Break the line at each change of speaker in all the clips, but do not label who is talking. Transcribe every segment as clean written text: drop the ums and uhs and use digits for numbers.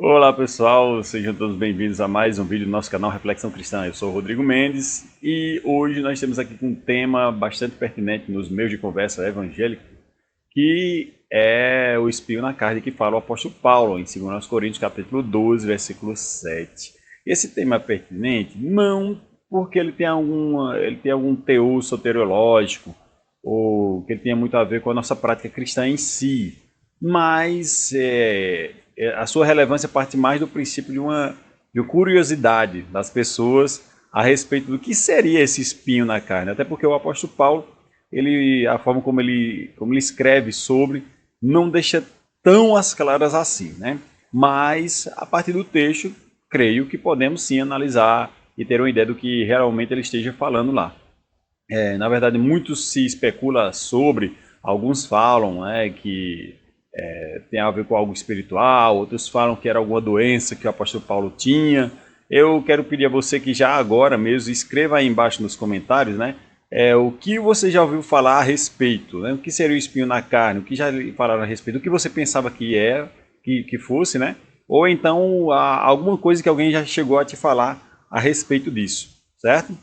Olá pessoal, sejam todos bem-vindos a mais um vídeo do nosso canal Reflexão Cristã. Eu sou o Rodrigo Mendes e hoje nós temos aqui um tema bastante pertinente nos meios de conversa evangélica, que é o espinho na carne que fala o apóstolo Paulo em 2 Coríntios capítulo 12, versículo 7. Esse tema é pertinente não porque ele tem algum teor soteriológico ou que ele tenha muito a ver com a nossa prática cristã em si, mas a sua relevância parte mais do princípio de uma curiosidade das pessoas a respeito do que seria esse espinho na carne. Até porque o apóstolo Paulo, a forma como ele escreve sobre, não deixa tão às claras assim, né? Mas, a partir do texto, creio que podemos sim analisar e ter uma ideia do que realmente ele esteja falando lá. Na verdade, muito se especula sobre, alguns falam que tem a ver com algo espiritual, outros falam que era alguma doença que o apóstolo Paulo tinha. Eu quero pedir a você que já agora mesmo escreva aí embaixo nos comentários, né? O que você já ouviu falar a respeito, né? O que seria o espinho na carne, o que já falaram a respeito, o que você pensava que fosse, né? Ou então alguma coisa que alguém já chegou a te falar a respeito disso, certo?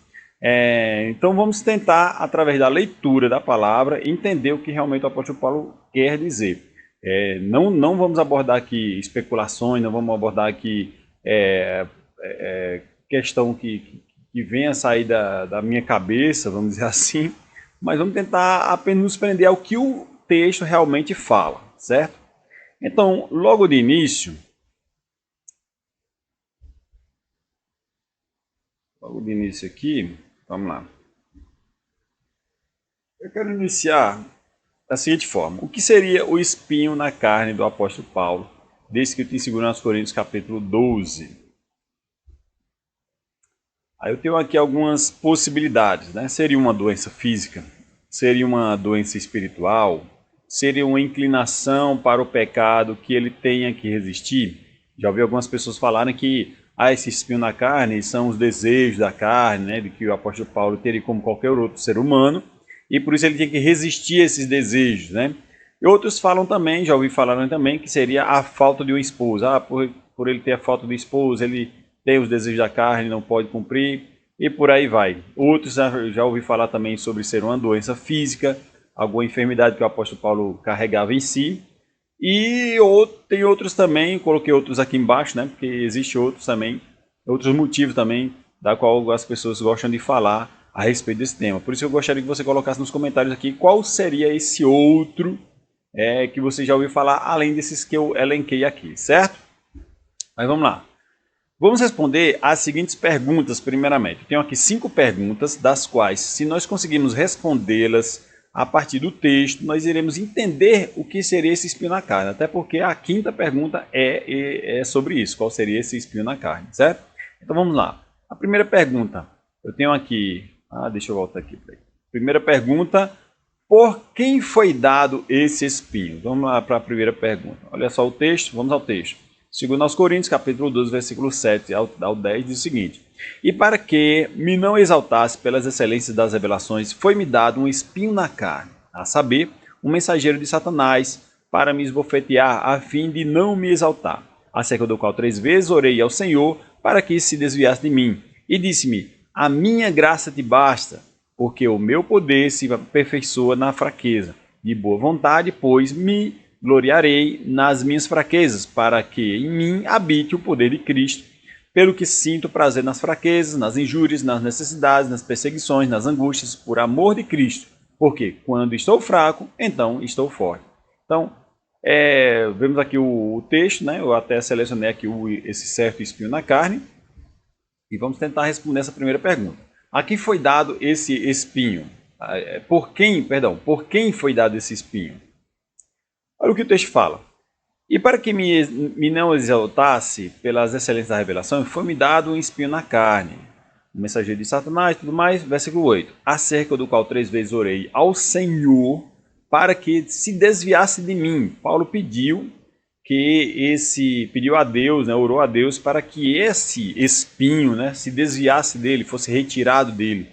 Então vamos tentar, através da leitura da palavra, entender o que realmente o apóstolo Paulo quer dizer. Não vamos abordar aqui especulações, não vamos abordar aqui questão que venha sair da minha cabeça, vamos dizer assim, mas vamos tentar apenas nos prender ao que o texto realmente fala, certo? Então, logo de início, aqui, vamos lá. Eu quero iniciar da seguinte forma: o que seria o espinho na carne do apóstolo Paulo, descrito em 2 Coríntios capítulo 12? Aí eu tenho aqui algumas possibilidades, né? Seria uma doença física? Seria uma doença espiritual? Seria uma inclinação para o pecado que ele tenha que resistir? Já ouvi algumas pessoas falarem que esse espinho na carne são os desejos da carne, né? De que o apóstolo Paulo teria como qualquer outro ser humano, e por isso ele tinha que resistir a esses desejos, né? E outros falam também, já ouvi falar também, que seria a falta de uma esposa. Por ele ter a falta de esposa, ele tem os desejos da carne, não pode cumprir, e por aí vai. Outros já ouvi falar também sobre ser uma doença física, alguma enfermidade que o apóstolo Paulo carregava em si. E tem outros também, coloquei outros aqui embaixo, né? Porque existem outros também, outros motivos também, da qual as pessoas gostam de falar a respeito desse tema. Por isso eu gostaria que você colocasse nos comentários aqui qual seria esse outro que você já ouviu falar, além desses que eu elenquei aqui, certo? Mas vamos lá. Vamos responder as seguintes perguntas primeiramente. Eu tenho aqui 5 perguntas, das quais, se nós conseguirmos respondê-las a partir do texto, nós iremos entender o que seria esse espinho na carne. Até porque a 5ª pergunta é sobre isso, qual seria esse espinho na carne, certo? Então vamos lá. A primeira pergunta, eu tenho aqui... deixa eu voltar aqui. Primeira pergunta, por quem foi dado esse espinho? Vamos lá para a primeira pergunta. Olha só o texto, vamos ao texto. 2 Coríntios, capítulo 12, versículo 7 ao 10, diz o seguinte: E para que me não exaltasse pelas excelências das revelações, foi-me dado um espinho na carne, a saber, um mensageiro de Satanás, para me esbofetear, a fim de não me exaltar. Acerca do qual 3 vezes orei ao Senhor, para que se desviasse de mim. E disse-me: A minha graça te basta, porque o meu poder se aperfeiçoa na fraqueza. De boa vontade, pois, me gloriarei nas minhas fraquezas, para que em mim habite o poder de Cristo, pelo que sinto prazer nas fraquezas, nas injúrias, nas necessidades, nas perseguições, nas angústias, por amor de Cristo, porque quando estou fraco, então estou forte. Então, vemos aqui o texto, né? Eu até selecionei aqui esse certo espinho na carne, e vamos tentar responder essa primeira pergunta. A quem foi dado esse espinho? Por quem foi dado esse espinho? Olha o que o texto fala. E para que me não exaltasse pelas excelências da revelação, foi-me dado um espinho na carne, um mensageiro de Satanás e tudo mais. Versículo 8. Acerca do qual 3 vezes orei ao Senhor para que se desviasse de mim. Paulo pediu a Deus, né, orou a Deus para que esse espinho, né, se desviasse dele, fosse retirado dele.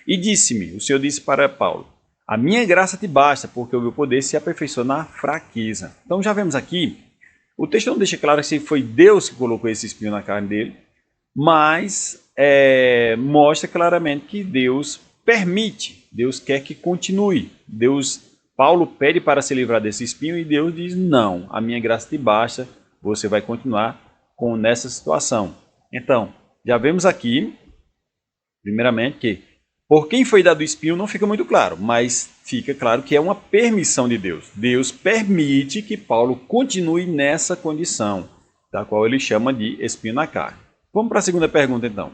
E disse-me, o Senhor disse para Paulo: A minha graça te basta, porque o meu poder se aperfeiçoa na fraqueza. Então já vemos aqui O texto não deixa claro se foi Deus que colocou esse espinho na carne dele, mas mostra claramente que Deus permite, Deus quer que continue. Paulo pede para se livrar desse espinho e Deus diz, não, a minha graça te basta, você vai continuar nessa situação. Então, já vemos aqui, primeiramente, que por quem foi dado o espinho não fica muito claro, mas fica claro que é uma permissão de Deus. Deus permite que Paulo continue nessa condição, da qual ele chama de espinho na carne. Vamos para a segunda pergunta, então.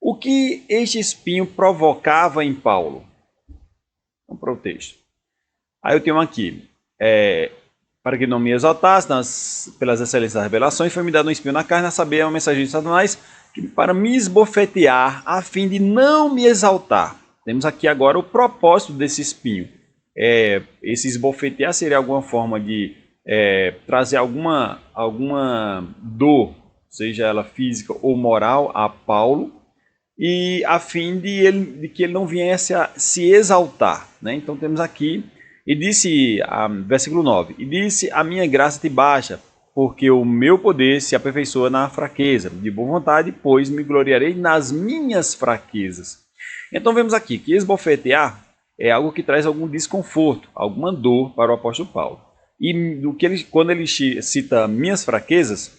O que este espinho provocava em Paulo? Vamos para o texto. Aí eu tenho aqui, para que não me exaltasse pelas excelências das revelações, foi me dado um espinho na carne, a saber, uma mensagem de Satanás, para me esbofetear, a fim de não me exaltar. Temos aqui agora o propósito desse espinho. Esse esbofetear seria alguma forma de trazer alguma dor, seja ela física ou moral, a Paulo, e a fim de que ele não viesse a se exaltar. Né? Então temos aqui, e disse, versículo 9, e disse, a minha graça te basta, porque o meu poder se aperfeiçoa na fraqueza. De boa vontade, pois me gloriarei nas minhas fraquezas. Então vemos aqui que esbofetear é algo que traz algum desconforto, alguma dor para o apóstolo Paulo. E quando ele cita minhas fraquezas,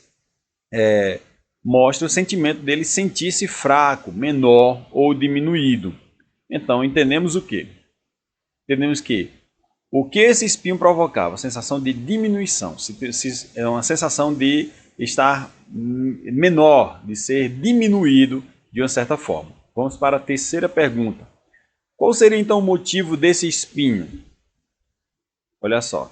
mostra o sentimento dele sentir-se fraco, menor ou diminuído. Então entendemos o quê? Entendemos que o que esse espinho provocava? A sensação de diminuição, é uma sensação de estar menor, de ser diminuído de uma certa forma. Vamos para a terceira pergunta. Qual seria então o motivo desse espinho? Olha só.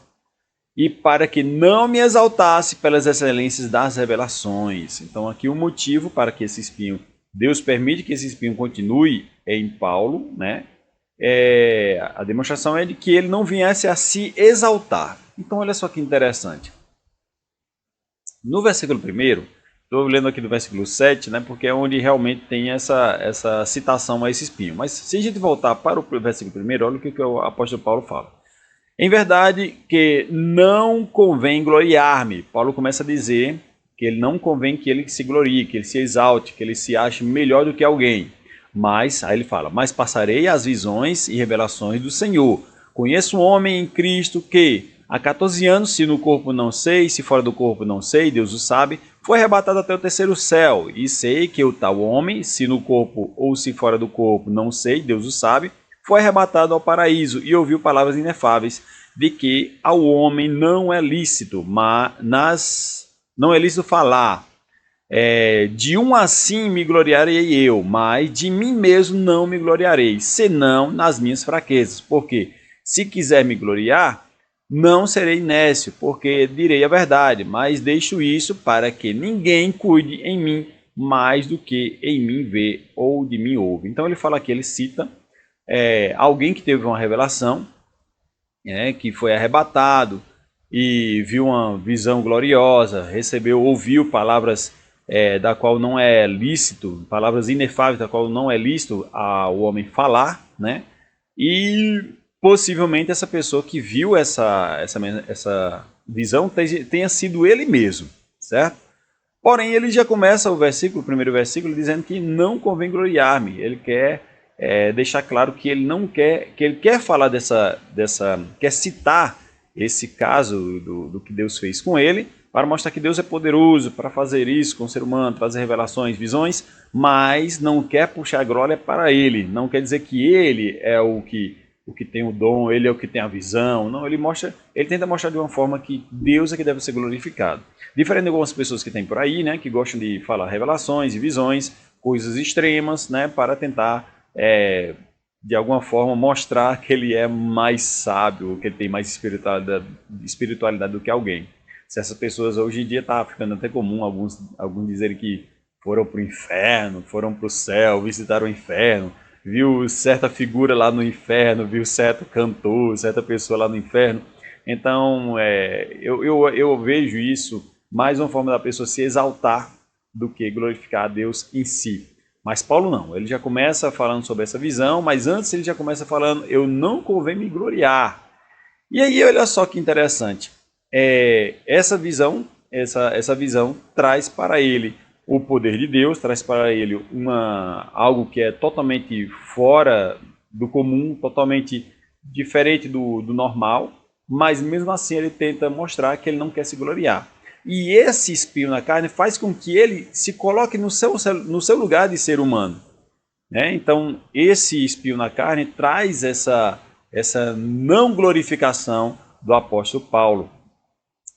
E para que não me exaltasse pelas excelências das revelações. Então aqui o motivo para que esse espinho, Deus permite que esse espinho continue em Paulo, né? A demonstração é de que ele não viesse a se exaltar. Então olha só que interessante. No versículo 1, estou lendo aqui do versículo 7, né, porque é onde realmente tem essa citação a esse espinho. Mas se a gente voltar para o versículo 1, olha o que o apóstolo Paulo fala. Em verdade que não convém gloriar-me. Paulo começa a dizer que ele não convém que ele se glorie, que ele se exalte, que ele se ache melhor do que alguém. Mas, aí ele fala, mas passarei as visões e revelações do Senhor. Conheço um homem em Cristo que, há 14 anos, se no corpo não sei, se fora do corpo não sei, Deus o sabe, foi arrebatado até o terceiro céu. E sei que o tal homem, se no corpo ou se fora do corpo não sei, Deus o sabe, foi arrebatado ao paraíso e ouviu palavras inefáveis de que ao homem não é lícito, não é lícito falar. De um assim me gloriarei eu, mas de mim mesmo não me gloriarei, senão nas minhas fraquezas. Porque se quiser me gloriar, não serei nécio, porque direi a verdade, mas deixo isso para que ninguém cuide em mim mais do que em mim vê ou de mim ouve. Então ele fala aqui, ele cita alguém que teve uma revelação, que foi arrebatado e viu uma visão gloriosa, ouviu palavras da qual não é lícito, palavras inefáveis da qual não é lícito ao homem falar, né? E possivelmente essa pessoa que viu essa visão tenha sido ele mesmo, certo? Porém, ele já começa o primeiro versículo, dizendo que não convém gloriar-me. Ele quer deixar claro que ele não quer, que ele quer falar quer citar esse caso do que Deus fez com ele, para mostrar que Deus é poderoso para fazer isso com o ser humano, trazer revelações, visões, mas não quer puxar a glória para ele. Não quer dizer que ele é o que tem o dom, ele é o que tem a visão. Não, ele tenta mostrar de uma forma que Deus é que deve ser glorificado. Diferente de algumas pessoas que tem por aí, né, que gostam de falar revelações e visões, coisas extremas, né, para tentar de alguma forma mostrar que ele é mais sábio, que ele tem mais espiritualidade do que alguém. Se essas pessoas hoje em dia está ficando até comum alguns dizerem que foram para o inferno, foram para o céu, visitaram o inferno, viu certa figura lá no inferno, viu certo cantor, certa pessoa lá no inferno. Então eu vejo isso mais uma forma da pessoa se exaltar do que glorificar a Deus em si. Mas Paulo não, ele já começa falando sobre essa visão, mas antes ele já começa falando, eu não convém me gloriar. E aí olha só que interessante, essa visão essa visão traz para ele o poder de Deus, traz para ele algo que é totalmente fora do comum, totalmente diferente do normal, mas mesmo assim ele tenta mostrar que ele não quer se gloriar. E esse espinho na carne faz com que ele se coloque no seu lugar de ser humano. Né? Então, esse espinho na carne traz essa não glorificação do apóstolo Paulo.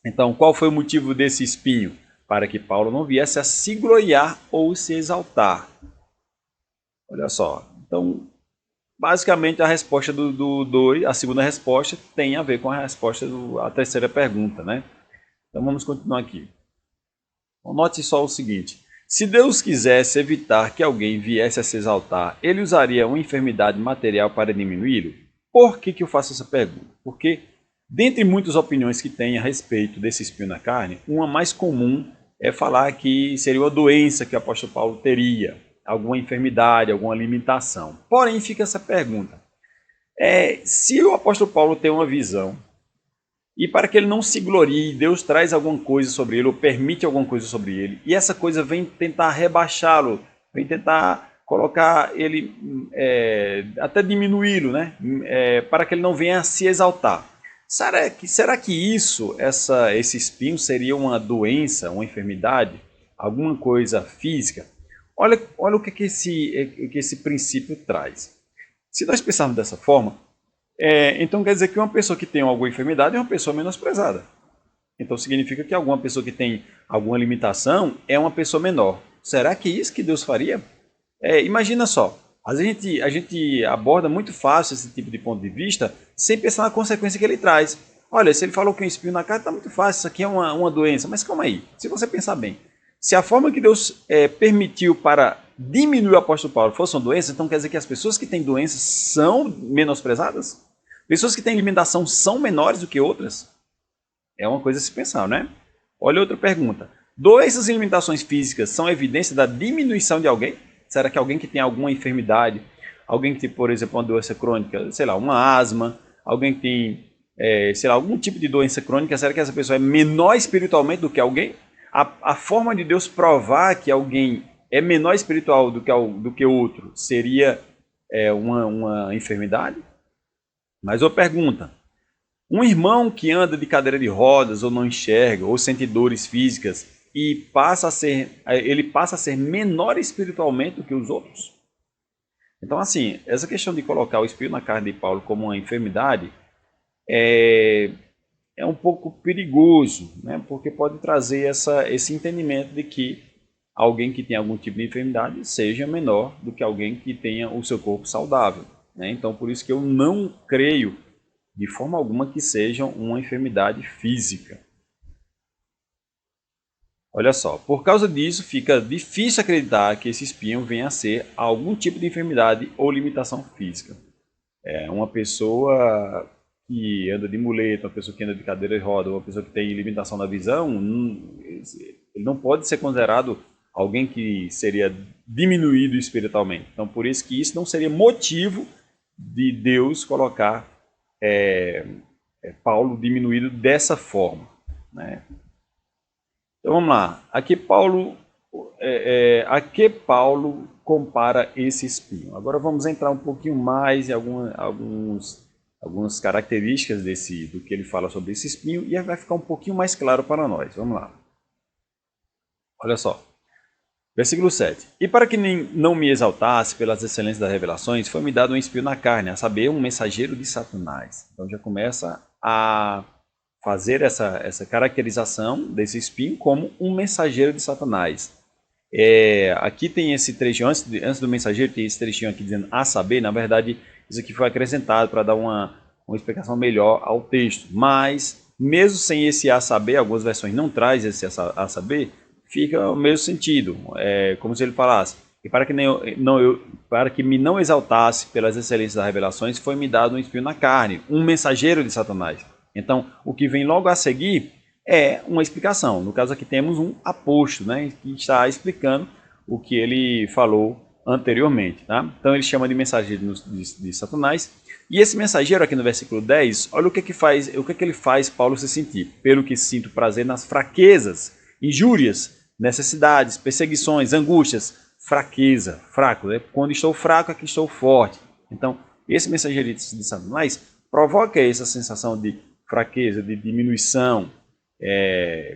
Então, qual foi o motivo desse espinho? Para que Paulo não viesse a se gloriar ou se exaltar. Olha só. Então, basicamente, a resposta a segunda resposta tem a ver com a resposta da terceira pergunta, né? Então, vamos continuar aqui. Note só o seguinte. Se Deus quisesse evitar que alguém viesse a se exaltar, ele usaria uma enfermidade material para diminuí-lo? Por que eu faço essa pergunta? Porque, dentre muitas opiniões que tem a respeito desse espinho na carne, uma mais comum é falar que seria uma doença que o apóstolo Paulo teria, alguma enfermidade, alguma limitação. Porém, fica essa pergunta. Se o apóstolo Paulo tem uma visão, e para que ele não se glorie, Deus traz alguma coisa sobre ele, ou permite alguma coisa sobre ele, e essa coisa vem tentar rebaixá-lo, vem tentar colocar ele, até diminuí-lo, né? Para que ele não venha a se exaltar. Será que esse espinho seria uma doença, uma enfermidade, alguma coisa física? Olha o que esse princípio traz. Se nós pensarmos dessa forma, então quer dizer que uma pessoa que tem alguma enfermidade é uma pessoa menosprezada. Então significa que alguma pessoa que tem alguma limitação é uma pessoa menor. Será que é isso que Deus faria? Imagina só, a gente aborda muito fácil esse tipo de ponto de vista sem pensar na consequência que ele traz. Olha, se ele falou que um espinho na carne, está muito fácil, isso aqui é uma doença. Mas calma aí, se você pensar bem, se a forma que Deus permitiu para diminuir o apóstolo Paulo fosse uma doença, então quer dizer que as pessoas que têm doenças são menosprezadas? Pessoas que têm limitação são menores do que outras? É uma coisa a se pensar, né? Olha outra pergunta. Doenças e limitações físicas são evidência da diminuição de alguém? Será que alguém que tem alguma enfermidade, alguém que tem, por exemplo, uma doença crônica, sei lá, uma asma, alguém que tem, sei lá, algum tipo de doença crônica, será que essa pessoa é menor espiritualmente do que alguém? A forma de Deus provar que alguém é menor espiritual do que outro seria uma enfermidade? Mas eu pergunto, um irmão que anda de cadeira de rodas ou não enxerga ou sente dores físicas e ele passa a ser menor espiritualmente do que os outros? Então, assim, essa questão de colocar o espinho na carne de Paulo como uma enfermidade é um pouco perigoso, né? Porque pode trazer esse entendimento de que alguém que tem algum tipo de enfermidade seja menor do que alguém que tenha o seu corpo saudável. Né? Então, por isso que eu não creio de forma alguma que seja uma enfermidade física. Olha só, por causa disso fica difícil acreditar que esse espinho venha a ser algum tipo de enfermidade ou limitação física. Uma pessoa que anda de muleta, uma pessoa que anda de cadeira de roda, uma pessoa que tem limitação da visão, ele não pode ser considerado alguém que seria diminuído espiritualmente. Então, por isso que isso não seria motivo de Deus colocar Paulo diminuído dessa forma. Né? Então, vamos lá. Aqui Paulo compara esse espinho. Agora vamos entrar um pouquinho mais em algumas características do que ele fala sobre esse espinho e vai ficar um pouquinho mais claro para nós. Vamos lá. Olha só. Versículo 7. E para que não me exaltasse pelas excelências das revelações, foi-me dado um espinho na carne, a saber, um mensageiro de Satanás. Então já começa a fazer essa caracterização desse espinho como um mensageiro de Satanás. Aqui tem esse trechinho, antes do mensageiro, tem esse trechinho aqui dizendo a saber. Na verdade, isso aqui foi acrescentado para dar uma explicação melhor ao texto. Mas, mesmo sem esse a saber, algumas versões não trazem esse a saber, fica o mesmo sentido. Como se ele falasse, e para que me não exaltasse pelas excelências das revelações, foi-me dado um espinho na carne, um mensageiro de Satanás. Então, o que vem logo a seguir é uma explicação. No caso aqui temos um apóstolo, né, que está explicando o que ele falou anteriormente. Tá? Então ele chama de mensageiro de Satanás. E esse mensageiro aqui no versículo 10, olha o que ele faz Paulo se sentir. Pelo que sinto prazer nas fraquezas, injúrias, necessidades, perseguições, angústias, fraqueza, fraco. Né? Quando estou fraco, aqui estou forte. Então, esse mensageiro de Satanás provoca essa sensação de fraqueza, de diminuição,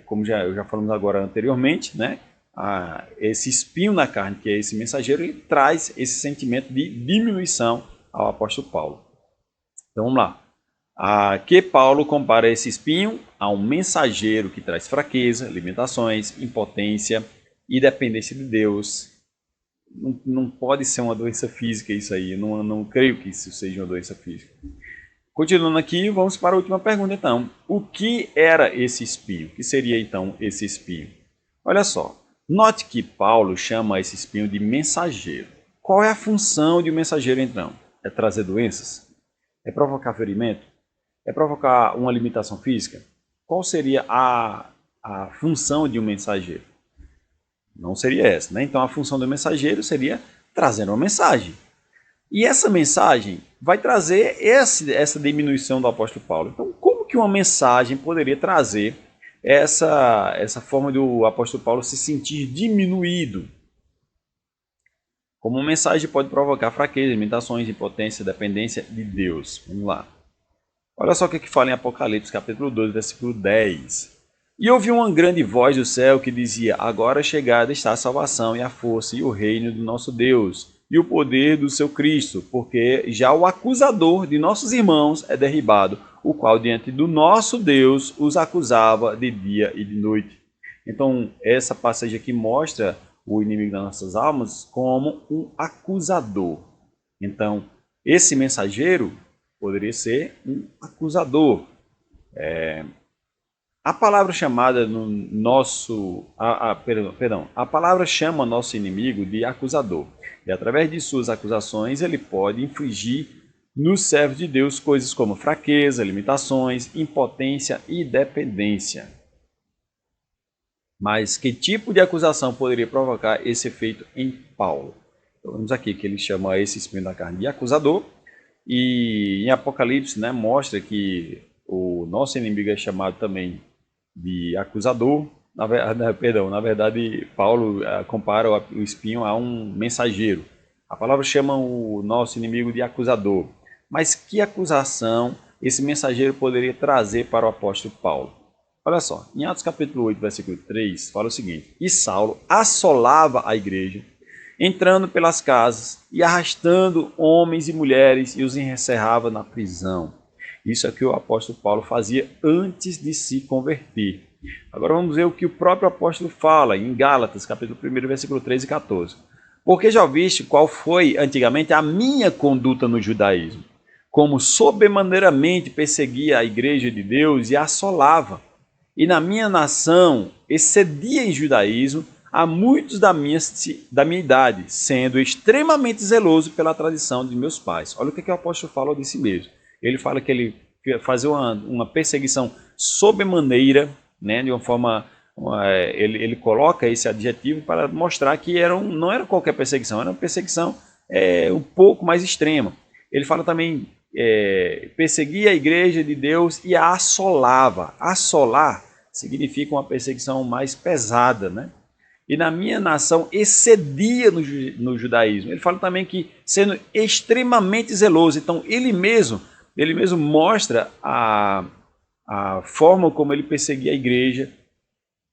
como já falamos agora anteriormente, né? Esse espinho na carne, que é esse mensageiro, ele traz esse sentimento de diminuição ao apóstolo Paulo. Então vamos lá. Aqui Paulo compara esse espinho a um mensageiro que traz fraqueza, limitações, impotência e dependência de Deus. Não pode ser uma doença física isso aí, não creio que isso seja uma doença física. Continuando aqui, vamos para a última pergunta então. O que era esse espinho? O que seria então esse espinho? Olha só, note que Paulo chama esse espinho de mensageiro. Qual é a função de um mensageiro então? É trazer doenças? É provocar ferimento? É provocar uma limitação física? Qual seria a função de um mensageiro? Não seria essa, né? Então a função do mensageiro seria trazer uma mensagem. E essa mensagem vai trazer essa diminuição do apóstolo Paulo. Então, como que uma mensagem poderia trazer essa forma do apóstolo Paulo se sentir diminuído? Como uma mensagem pode provocar fraqueza, limitações, impotência, dependência de Deus. Vamos lá. Olha só o que fala em Apocalipse, capítulo 12, versículo 10. E ouvi uma grande voz do céu que dizia: agora chegada está a salvação e a força e o reino do nosso Deus e o poder do seu Cristo, porque já o acusador de nossos irmãos é derribado, o qual diante do nosso Deus os acusava de dia e de noite. Então, essa passagem aqui mostra o inimigo das nossas almas como um acusador. Então, esse mensageiro poderia ser um acusador. A palavra chamada no nosso... a palavra chama nosso inimigo de acusador. E através de suas acusações, ele pode infligir nos servos de Deus coisas como fraqueza, limitações, impotência e dependência. Mas que tipo de acusação poderia provocar esse efeito em Paulo? Então, vemos aqui que ele chama esse espinho da carne de acusador. E em Apocalipse, né, mostra que o nosso inimigo é chamado também de acusador. Na verdade, Paulo compara o espinho a um mensageiro. A palavra chama o nosso inimigo de acusador. Mas que acusação esse mensageiro poderia trazer para o apóstolo Paulo? Olha só, em Atos capítulo 8, versículo 3, fala o seguinte: e Saulo assolava a igreja, entrando pelas casas e arrastando homens e mulheres e os encerrava na prisão. Isso é o que o apóstolo Paulo fazia antes de se converter. Agora vamos ver o que o próprio apóstolo fala em Gálatas, capítulo 1, versículo 13 e 14. Porque já ouviste qual foi antigamente a minha conduta no judaísmo, como sobremaneiramente perseguia a igreja de Deus e a assolava. E na minha nação excedia em judaísmo a muitos da minha idade, sendo extremamente zeloso pela tradição de meus pais. Olha o que o apóstolo fala de si mesmo. Ele fala que ele fazia uma perseguição sobremaneira, né, de uma forma... Ele coloca esse adjetivo para mostrar que não era qualquer perseguição, era uma perseguição um pouco mais extrema. Ele fala também, perseguia a igreja de Deus e a assolava. Assolar significa uma perseguição mais pesada, né? E na minha nação excedia no judaísmo. Ele fala também que sendo extremamente zeloso. Então ele mesmo mostra a forma como ele perseguia a igreja.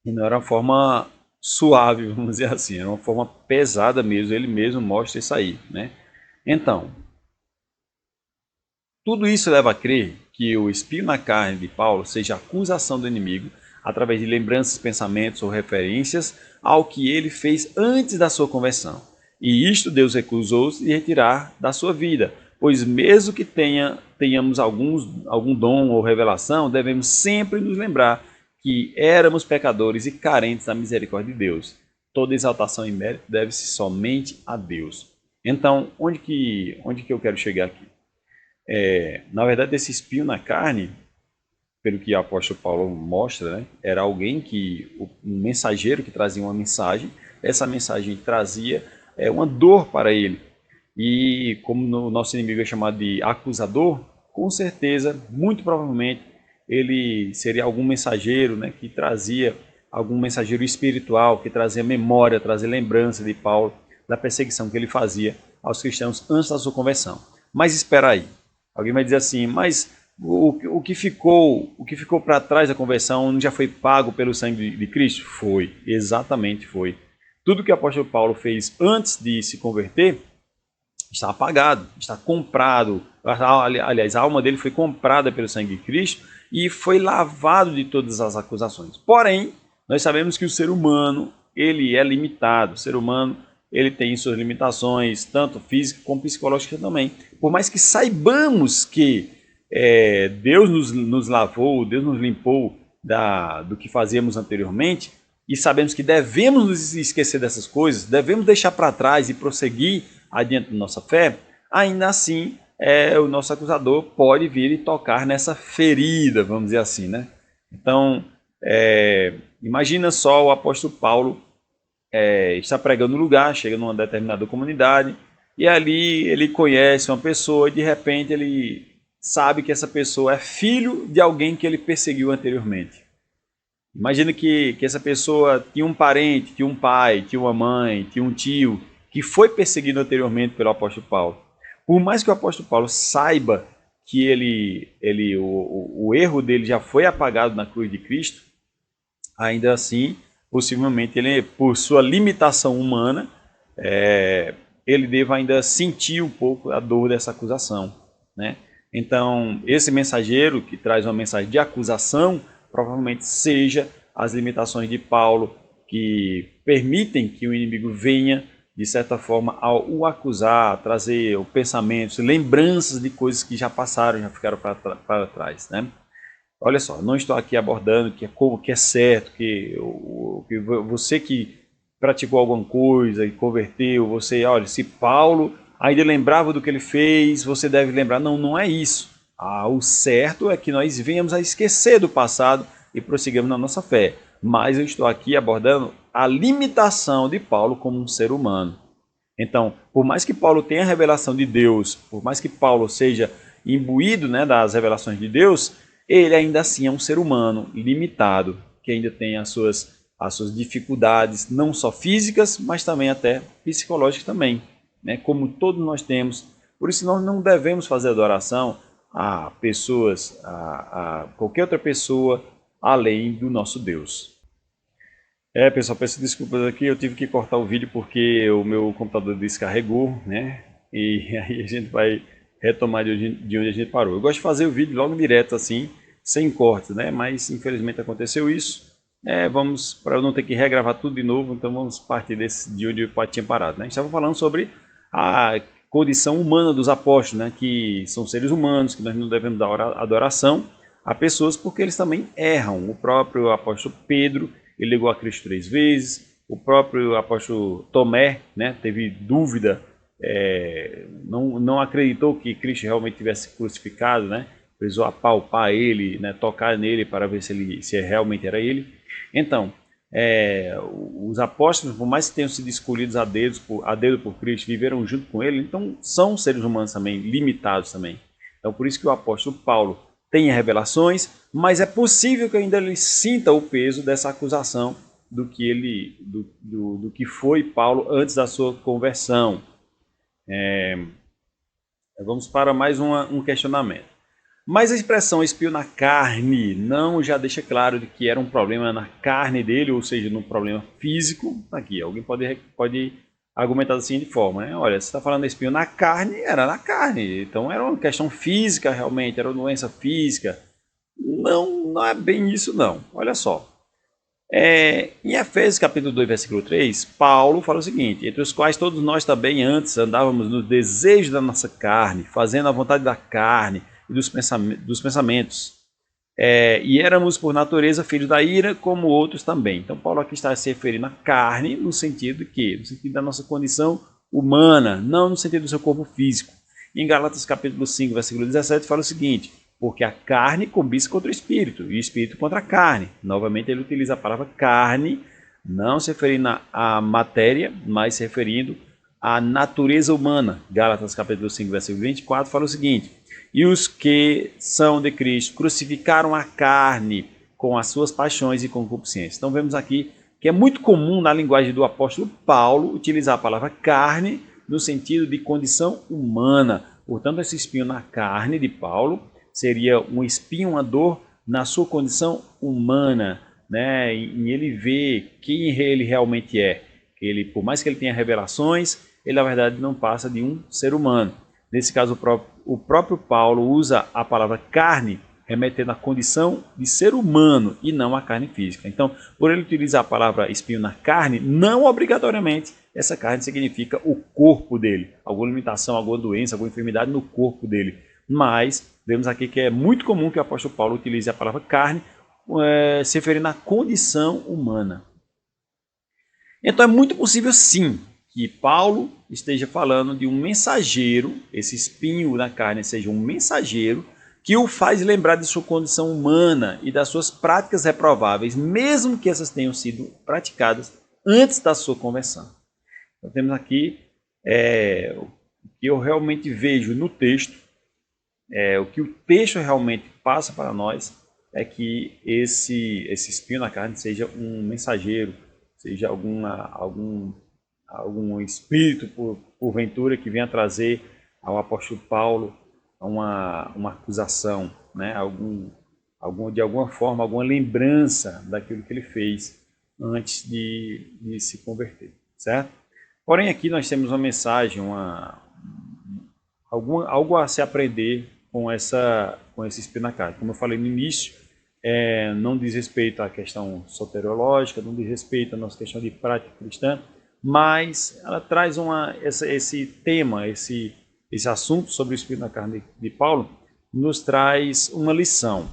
E não era uma forma suave, vamos dizer assim, era uma forma pesada mesmo. Ele mesmo mostra isso aí, né? Então, tudo isso leva a crer que o espinho na carne de Paulo seja a acusação do inimigo através de lembranças, pensamentos ou referências ao que ele fez antes da sua conversão. E isto Deus recusou-se de retirar da sua vida, pois mesmo que tenhamos algum dom ou revelação, devemos sempre nos lembrar que éramos pecadores e carentes da misericórdia de Deus. Toda exaltação e mérito deve-se somente a Deus. Então, onde que eu quero chegar aqui? Na verdade, esse espinho na carne, pelo que o apóstolo Paulo mostra, né, era alguém um mensageiro que trazia uma mensagem. Essa mensagem trazia uma dor para ele. E como o nosso inimigo é chamado de acusador, com certeza, muito provavelmente, ele seria algum mensageiro, né, que trazia algum mensageiro espiritual, que trazia memória, trazia lembrança de Paulo, da perseguição que ele fazia aos cristãos antes da sua conversão. Mas espera aí, alguém vai dizer assim, mas o que ficou para trás da conversão não já foi pago pelo sangue de Cristo? Foi, exatamente foi. Tudo que o apóstolo Paulo fez antes de se converter está apagado, está comprado. Aliás, a alma dele foi comprada pelo sangue de Cristo e foi lavado de todas as acusações. Porém, nós sabemos que o ser humano, ele é limitado. O ser humano, ele tem suas limitações, tanto físicas como psicológicas também. Por mais que saibamos que Deus nos lavou, Deus nos limpou do que fazíamos anteriormente, e sabemos que devemos nos esquecer dessas coisas, devemos deixar para trás e prosseguir adiante da nossa fé, ainda assim o nosso acusador pode vir e tocar nessa ferida, vamos dizer assim, né? Então, imagina só o apóstolo Paulo está pregando no lugar, chega numa determinada comunidade, e ali ele conhece uma pessoa e de repente ele sabe que essa pessoa é filho de alguém que ele perseguiu anteriormente. Imagina que essa pessoa tinha um parente, tinha um pai, tinha uma mãe, tinha um tio, que foi perseguido anteriormente pelo apóstolo Paulo. Por mais que o apóstolo Paulo saiba que o erro dele já foi apagado na cruz de Cristo, ainda assim, possivelmente, ele, por sua limitação humana, ele deva ainda sentir um pouco a dor dessa acusação, né? Então, esse mensageiro que traz uma mensagem de acusação, provavelmente seja as limitações de Paulo, que permitem que o inimigo venha, de certa forma, o acusar, trazer pensamentos, lembranças de coisas que já passaram, já ficaram para trás, né? Olha só, não estou aqui abordando que é certo, que você que praticou alguma coisa e converteu, olha, se Paulo ainda lembrava do que ele fez, você deve lembrar. Não, não é isso. O certo é que nós venhamos a esquecer do passado e prossigamos na nossa fé. Mas eu estou aqui abordando a limitação de Paulo como um ser humano. Então, por mais que Paulo tenha a revelação de Deus, por mais que Paulo seja imbuído, né, das revelações de Deus, ele ainda assim é um ser humano limitado, que ainda tem as suas dificuldades, não só físicas, mas também até psicológicas também, né, como todos nós temos. Por isso nós não devemos fazer adoração a pessoas, a qualquer outra pessoa, além do nosso Deus. Pessoal, peço desculpas aqui, eu tive que cortar o vídeo porque o meu computador descarregou, né? E aí a gente vai retomar de onde a gente parou. Eu gosto de fazer o vídeo logo direto assim, sem cortes, né? Mas infelizmente aconteceu isso. Vamos, para eu não ter que regravar tudo de novo, então vamos partir de onde eu tinha parado, né? Estava falando sobre a condição humana dos apóstolos, né? Que são seres humanos, que nós não devemos dar adoração a pessoas porque eles também erram. O próprio apóstolo Pedro, ele negou a Cristo 3 vezes. O próprio apóstolo Tomé, né, teve dúvida, não acreditou que Cristo realmente tivesse crucificado, né? Precisou apalpar ele, né, tocar nele para ver se realmente era ele. Então, os apóstolos, por mais que tenham sido escolhidos a dedo por Cristo, viveram junto com ele, então são seres humanos também, limitados também. Então, por isso que o apóstolo Paulo tem revelações, mas é possível que ainda ele sinta o peso dessa acusação do que foi Paulo antes da sua conversão. Vamos para mais um questionamento. Mas a expressão espinho na carne não já deixa claro de que era um problema na carne dele, ou seja, num problema físico? Aqui, alguém pode argumentar da seguinte forma, né? Olha, você está falando de espinho na carne, era na carne, então era uma questão física realmente, era uma doença física. Não é bem isso não, olha só. Em Efésios capítulo 2, versículo 3, Paulo fala o seguinte: entre os quais todos nós também antes andávamos nos desejos da nossa carne, fazendo a vontade da carne e dos pensamentos, e éramos por natureza filhos da ira como outros também. Então Paulo aqui está se referindo à carne no sentido no sentido da nossa condição humana, não no sentido do seu corpo físico. Em Gálatas capítulo 5, versículo 17 fala o seguinte: porque a carne cobiça contra o espírito, e o espírito contra a carne. Novamente ele utiliza a palavra carne, não se referindo à matéria, mas se referindo a natureza humana. Gálatas capítulo 5, versículo 24 fala o seguinte: e os que são de Cristo crucificaram a carne com as suas paixões e concupiscências. Então vemos aqui que é muito comum na linguagem do apóstolo Paulo utilizar a palavra carne no sentido de condição humana. Portanto, esse espinho na carne de Paulo seria um espinho, uma dor na sua condição humana, né? Em ele ver quem ele realmente é. Ele, por mais que ele tenha revelações, ele na verdade não passa de um ser humano. Nesse caso, o próprio Paulo usa a palavra carne, remetendo à condição de ser humano e não à carne física. Então, por ele utilizar a palavra espinho na carne, não obrigatoriamente essa carne significa o corpo dele, alguma limitação, alguma doença, alguma enfermidade no corpo dele. Mas vemos aqui que é muito comum que o apóstolo Paulo utilize a palavra carne, se referindo à condição humana. Então é muito possível sim que Paulo esteja falando de um mensageiro, esse espinho na carne seja um mensageiro que o faz lembrar de sua condição humana e das suas práticas reprováveis, mesmo que essas tenham sido praticadas antes da sua conversão. Então temos aqui o que eu realmente vejo no texto, o que o texto realmente passa para nós é que esse espinho na carne seja um mensageiro, seja algum espírito, porventura, que venha trazer ao apóstolo Paulo uma acusação, né? De alguma forma, alguma lembrança daquilo que ele fez antes de se converter, certo? Porém, aqui nós temos uma mensagem, algo a se aprender com esse espinho na carne. Como eu falei no início, não diz respeito à questão soteriológica, não diz respeito à nossa questão de prática cristã, mas ela traz esse tema, esse assunto sobre o espinho na carne de Paulo, nos traz uma lição.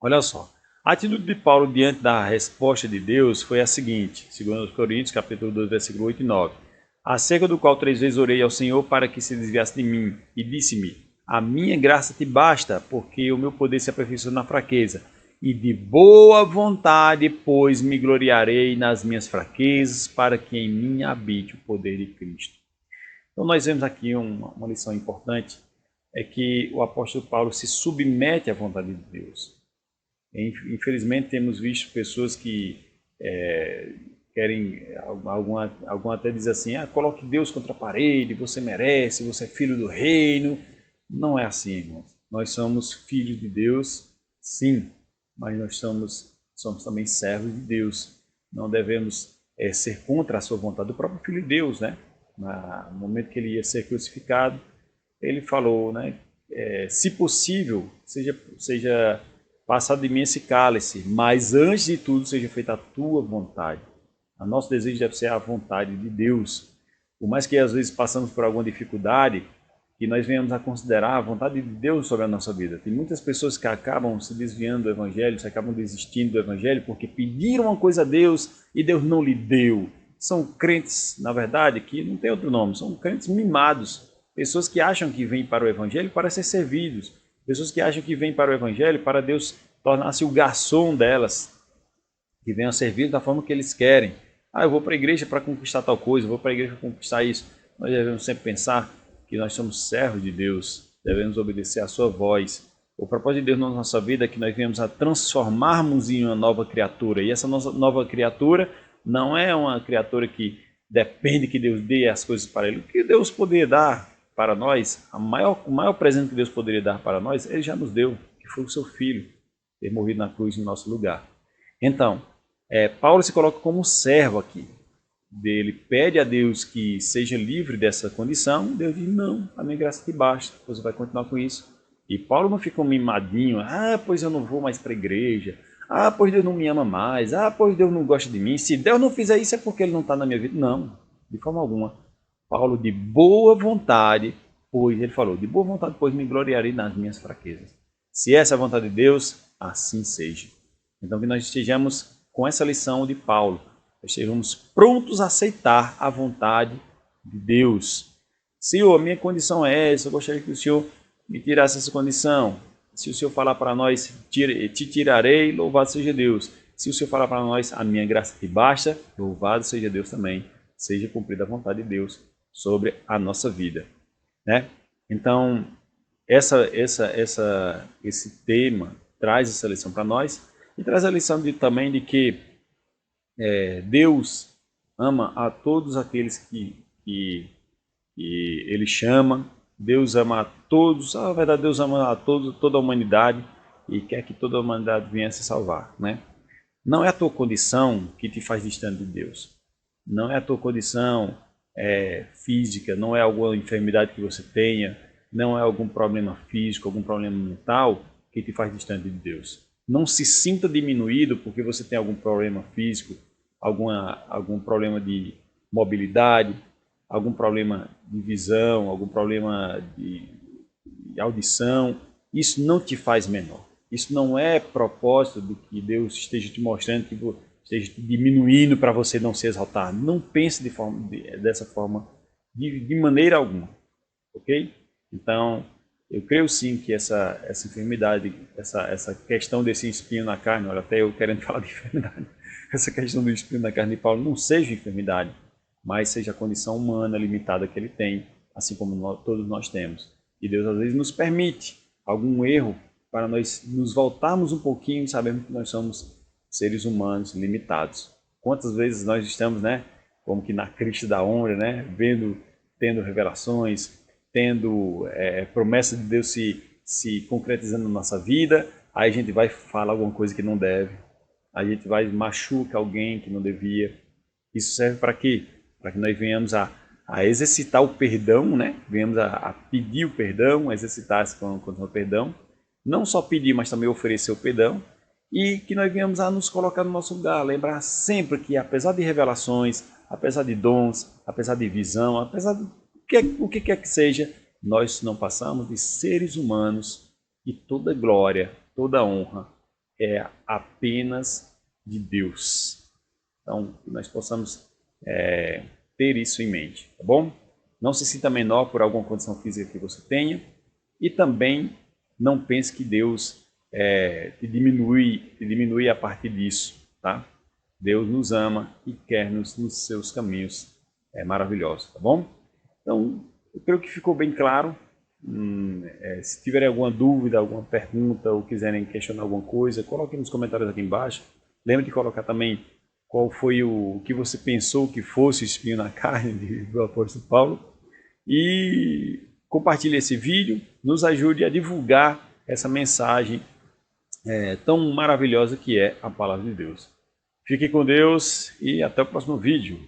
Olha só, a atitude de Paulo diante da resposta de Deus foi a seguinte, segundo Coríntios, capítulo 2, versículo 8 e 9. Acerca do qual 3 vezes orei ao Senhor para que se desviasse de mim, e disse-me: a minha graça te basta, porque o meu poder se aperfeiçoa na fraqueza. E de boa vontade, pois, me gloriarei nas minhas fraquezas, para que em mim habite o poder de Cristo. Então nós vemos aqui uma lição importante, é que o apóstolo Paulo se submete à vontade de Deus. Infelizmente temos visto pessoas que querem, algum até diz assim, coloque Deus contra a parede, você merece, você é filho do reino. Não é assim, irmãos. Nós somos filhos de Deus, sim, mas nós somos também servos de Deus. Não devemos ser contra a sua vontade. O próprio Filho de Deus, né? No momento que ele ia ser crucificado, ele falou, né? Se possível, seja passado de mim esse cálice, mas antes de tudo seja feita a tua vontade. O nosso desejo deve ser a vontade de Deus. Por mais que às vezes passamos por alguma dificuldade, que nós venhamos a considerar a vontade de Deus sobre a nossa vida. Tem muitas pessoas que acabam se desviando do Evangelho, que acabam desistindo do Evangelho porque pediram uma coisa a Deus e Deus não lhe deu. São crentes, na verdade, que não tem outro nome, são crentes mimados. Pessoas que acham que vêm para o Evangelho para ser servidos. Pessoas que acham que vêm para o Evangelho para Deus tornar-se o garçom delas, que venham a servir da forma que eles querem. Eu vou para a igreja para conquistar tal coisa, eu vou para a igreja para conquistar isso. Nós devemos sempre pensar que nós somos servos de Deus, devemos obedecer à sua voz. O propósito de Deus na nossa vida é que nós venhamos a transformarmos em uma nova criatura. E essa nossa nova criatura não é uma criatura que depende que Deus dê as coisas para ele. O que Deus poderia dar para nós, o maior presente que Deus poderia dar para nós, Ele já nos deu, que foi o seu Filho, ter morrido na cruz em nosso lugar. Então, Paulo se coloca como servo aqui. Ele pede a Deus que seja livre dessa condição. Deus diz, não, a minha graça te basta, você vai continuar com isso. E Paulo não fica um mimadinho, pois eu não vou mais para a igreja, pois Deus não me ama mais, pois Deus não gosta de mim, se Deus não fizer isso é porque Ele não está na minha vida. Não, de forma alguma. Paulo, de boa vontade, ele falou, de boa vontade, pois me gloriarei nas minhas fraquezas. Se essa é a vontade de Deus, assim seja. Então que nós estejamos com essa lição de Paulo, estejamos prontos a aceitar a vontade de Deus. Senhor, minha condição é essa, eu gostaria que o Senhor me tirasse essa condição. Se o Senhor falar para nós, te tirarei, louvado seja Deus. Se o Senhor falar para nós, a minha graça te basta, louvado seja Deus também. seja cumprida a vontade de Deus sobre a nossa vida, né? Então, esse tema traz essa lição para nós e traz a lição também de que Deus ama a todos aqueles que Ele chama. Deus ama a todos, na verdade Deus ama a todos, toda a humanidade e quer que toda a humanidade venha se salvar, né? Não é a tua condição que te faz distante de Deus. Não é a tua condição física, não é alguma enfermidade que você tenha, não é algum problema físico, algum problema mental que te faz distante de Deus. Não se sinta diminuído porque você tem algum problema físico, algum problema de mobilidade, algum problema de visão, algum problema de audição. Isso não te faz menor. Isso não é propósito do que Deus esteja te mostrando, que esteja te diminuindo para você não se exaltar. Não pense dessa forma, de maneira alguma, ok? Então, eu creio sim que essa enfermidade, essa questão desse espinho na carne, olha, até eu querendo falar de enfermidade, essa questão do espinho na carne de Paulo não seja enfermidade, mas seja a condição humana limitada que ele tem, assim como todos nós temos. E Deus às vezes nos permite algum erro para nós nos voltarmos um pouquinho e sabermos que nós somos seres humanos limitados. Quantas vezes nós estamos, né, como que na crista da onda, né, tendo revelações, tendo promessa de Deus se concretizando na nossa vida, aí a gente vai falar alguma coisa que não deve, a gente vai machuca alguém que não devia. Isso serve para quê? Para que nós venhamos a exercitar o perdão, né? Venhamos a pedir o perdão, a exercitar essa condição do perdão. Não só pedir, mas também oferecer o perdão. E que nós venhamos a nos colocar no nosso lugar. Lembrar sempre que, apesar de revelações, apesar de dons, apesar de visão, apesar do que quer que seja, nós não passamos de seres humanos e toda glória, toda honra é apenas de Deus. Então, que nós possamos ter isso em mente, tá bom? Não se sinta menor por alguma condição física que você tenha e também não pense que Deus te diminui a partir disso, tá? Deus nos ama e quer nos seus caminhos maravilhosos, tá bom? Então, eu creio que ficou bem claro. Se tiverem alguma dúvida, alguma pergunta ou quiserem questionar alguma coisa, coloquem nos comentários aqui embaixo. Lembre de colocar também qual foi o que você pensou que fosse o espinho na carne do apóstolo Paulo. E compartilhe esse vídeo, nos ajude a divulgar essa mensagem tão maravilhosa que é a palavra de Deus. Fique com Deus e até o próximo vídeo.